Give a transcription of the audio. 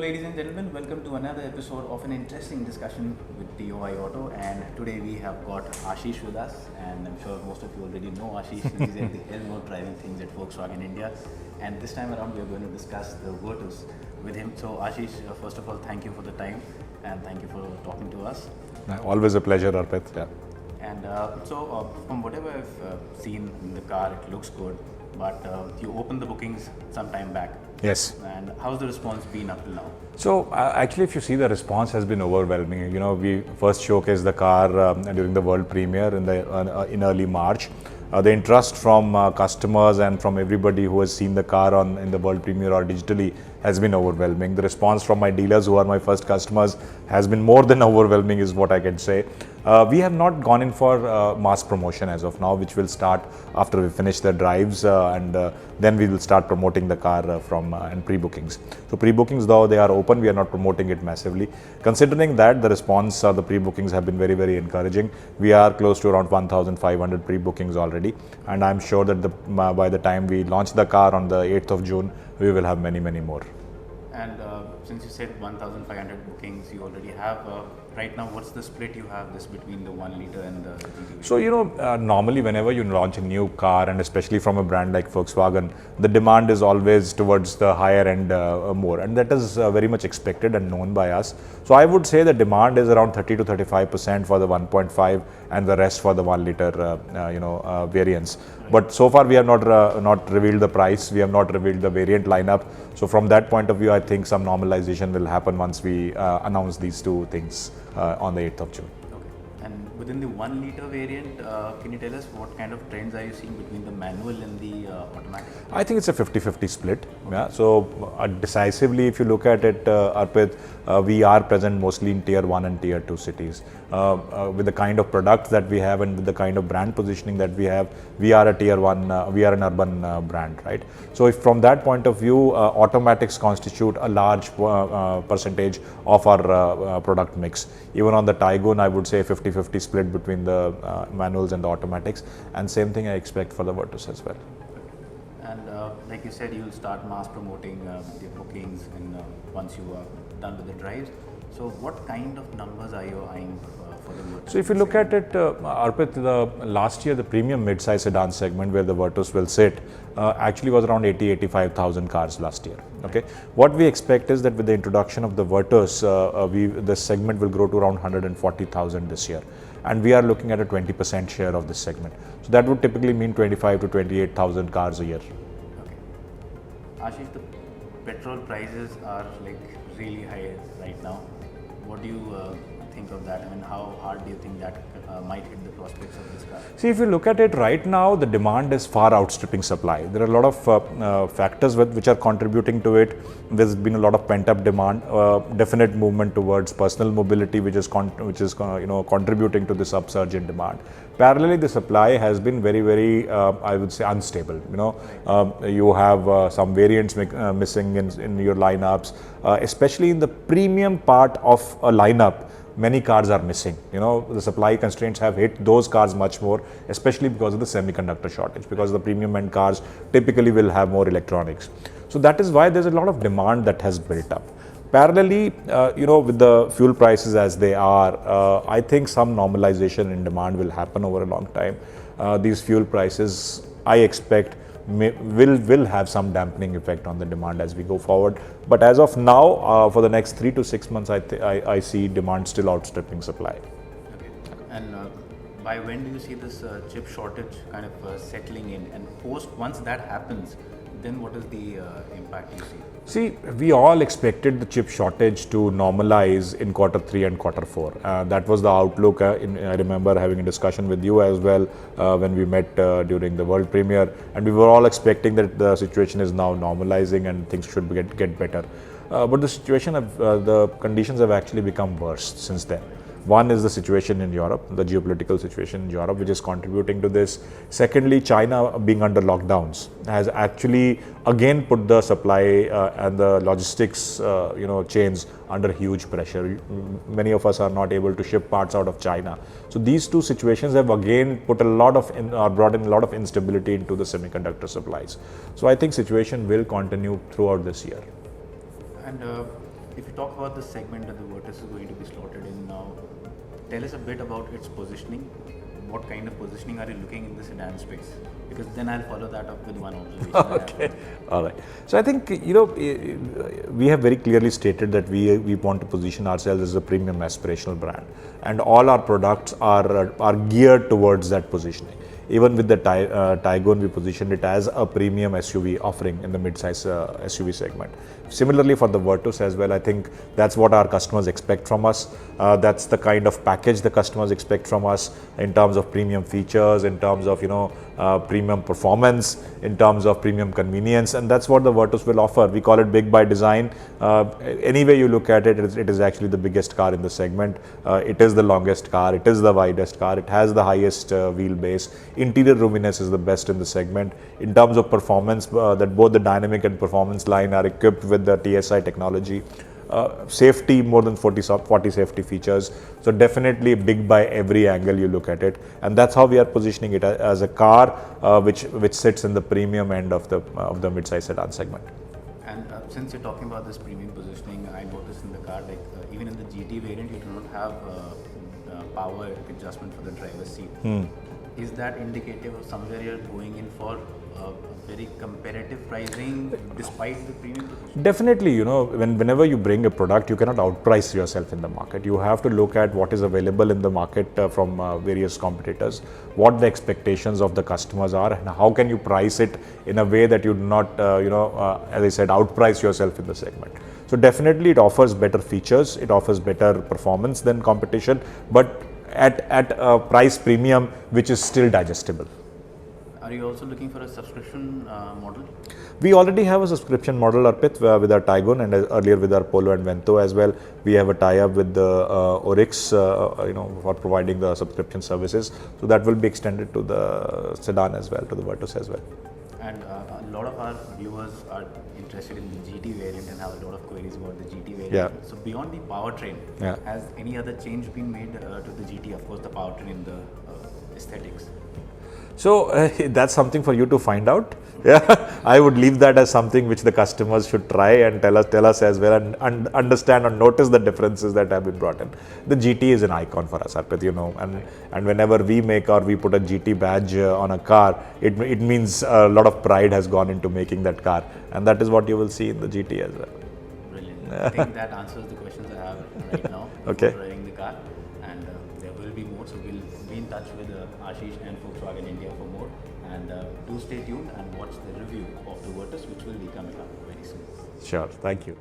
ladies and gentlemen, welcome to another episode of an interesting discussion with DOI Auto. And today we have got Ashish with us, and I'm sure most of you already know Ashish. He's at the helm of driving things at Volkswagen India, and this time around we are going to discuss the Virtus with him. So, Ashish, first of all, thank you for the time and thank you for talking to us. Always a pleasure, Arpit. Yeah. And from whatever I've seen in the car, it looks good. But you opened the bookings some time back. Yes. And how's the response been up till now? So actually, if you see, the response has been overwhelming. You know, we first showcased the car during the world premiere in early March. The interest from customers and from everybody who has seen the car in the world premiere or digitally has been overwhelming. The response from my dealers, who are my first customers, has been more than overwhelming, is what I can say. We have not gone in for mass promotion as of now, which will start after we finish the drives, and then we will start promoting the car and pre-bookings. So pre-bookings, though they are open, we are not promoting it massively. Considering that, the response the pre-bookings have been very, very encouraging. We are close to around 1,500 pre-bookings already, and I'm sure that by the time we launch the car on the 8th of June, we will have many, many more. And since you said 1,500 bookings, you already have. Right now, what's the split you have this between the 1 liter and the GT? So, normally whenever you launch a new car, and especially from a brand like Volkswagen, the demand is always towards the higher end more, and that is very much expected and known by us. So I would say the demand is around 30 to 35% for the 1.5 and the rest for the 1 liter variants. But so far we have not revealed the price, we have not revealed the variant lineup. So from that point of view, I think some normalization will happen once we announce these two things on the 8th of June. Okay. And within the 1 liter variant, can you tell us what kind of trends are you seeing between the manual and the automatic? I think it's a 50-50 split. Okay. Yeah. So decisively, if you look at it, Arpit, we are present mostly in tier 1 and tier 2 cities. With the kind of products that we have and with the kind of brand positioning that we have, we are a tier 1, we are an urban brand, right? So if from that point of view, automatics constitute a large percentage of our product mix. Even on the Taigun, I would say 50-50 split between the manuals and the automatics, and same thing I expect for the Virtus as well. And like you said, you'll start mass promoting the bookings once you are done with the drives. So what kind of numbers are you eyeing for the Virtus? So if you look at it, Arpit, last year the premium mid-size sedan segment where the Virtus will sit actually was around 85,000 cars last year. Okay, what we expect is that with the introduction of the Virtus, the segment will grow to around 140,000 this year, and we are looking at a 20% share of this segment. So that would typically mean 25 to 28,000 cars a year. Okay, Ashish, the petrol prices are like really high right now. What do you think of that? I mean, how hard do you think that might hit the prospects of this car? See, if you look at it right now, the demand is far outstripping supply. There are a lot of factors which are contributing to it. There's been a lot of pent-up demand, definite movement towards personal mobility, which is contributing to this upsurge in demand. Parallelly, the supply has been very, very, I would say, unstable. You have some variants missing in your lineups, especially in the premium part of a lineup. Many cars are missing. The supply constraints have hit those cars much more, especially because of the semiconductor shortage, because the premium end cars typically will have more electronics. So that is why there's a lot of demand that has built up. Parallelly, with the fuel prices as they are, I think some normalization in demand will happen over a long time. These fuel prices, I expect, will have some dampening effect on the demand as we go forward. But as of now, for the next 3 to 6 months, I see demand still outstripping supply. Okay. And by when do you see this chip shortage kind of settling in? And once that happens, then what is the impact you see? See, we all expected the chip shortage to normalize in quarter 3 and quarter 4. That was the outlook. I remember having a discussion with you as well when we met during the world premiere, and we were all expecting that the situation is now normalizing and things should get better. But the conditions have actually become worse since then. One is the situation in Europe, the geopolitical situation in Europe, which is contributing to this. Secondly, China being under lockdowns has actually again put the supply and the logistics chains under huge pressure. Many of us are not able to ship parts out of China. So these two situations have again brought in a lot of instability into the semiconductor supplies. So I think situation will continue throughout this year. And if you talk about the segment that the Virtus is going to be slotted in now, tell us a bit about its positioning. What kind of positioning are you looking in the sedan space? Because then I'll follow that up with one observation. Okay, all right. So I think we have very clearly stated that we want to position ourselves as a premium aspirational brand, and all our products are geared towards that positioning. Even with the Tiguan, we positioned it as a premium SUV offering in the mid-size SUV segment. Similarly for the Virtus as well, I think that's what our customers expect from us. That's the kind of package the customers expect from us in terms of premium features, in terms of premium performance, in terms of premium convenience, and that's what the Virtus will offer. We call it big by design. Any way you look at it, it is actually the biggest car in the segment. It is the longest car, it is the widest car, it has the highest wheelbase. Interior roominess is the best in the segment. In terms of performance, that both the dynamic and performance line are equipped with the TSI technology. Safety, more than 40 safety features. So definitely big by every angle you look at it, and that's how we are positioning it as a car which sits in the premium end of the mid-size sedan segment. And since you're talking about this premium positioning, I noticed in the car, like even in the GT variant, you do not have power adjustment for the driver's seat. Is that indicative of somewhere you're going in for very competitive pricing despite the premium position? Definitely, whenever you bring a product, you cannot outprice yourself in the market. You have to look at what is available in the market from various competitors, what the expectations of the customers are, and how can you price it in a way that you do not, as I said, outprice yourself in the segment. So definitely it offers better features, it offers better performance than competition, but at a price premium which is still digestible. Are you also looking for a subscription model? We already have a subscription model, Arpit, with our Tiguan, and earlier with our Polo and Vento as well. We have a tie-up with the Oryx, for providing the subscription services. So that will be extended to the sedan as well, to the Virtus as well. And a lot of our viewers are interested in the GT variant and have a lot of queries about the GT variant. Yeah. So beyond the powertrain, has any other change been made to the GT? Of course, the powertrain in the aesthetics. So that's something for you to find out. Yeah, I would leave that as something which the customers should try and tell us as well, and understand and notice the differences that have been brought in. The GT is an icon for us, Arpit, and whenever we make or we put a GT badge on a car, it means a lot of pride has gone into making that car, and that is what you will see in the GT as well. Brilliant. I think that answers the questions I have right now. Okay. Driving the car, and there will be more, so we'll be in touch with Ashish and Volkswagen India for more. And do stay tuned and watch the review of the Virtus, which will be coming up very soon. Sure. Thank you.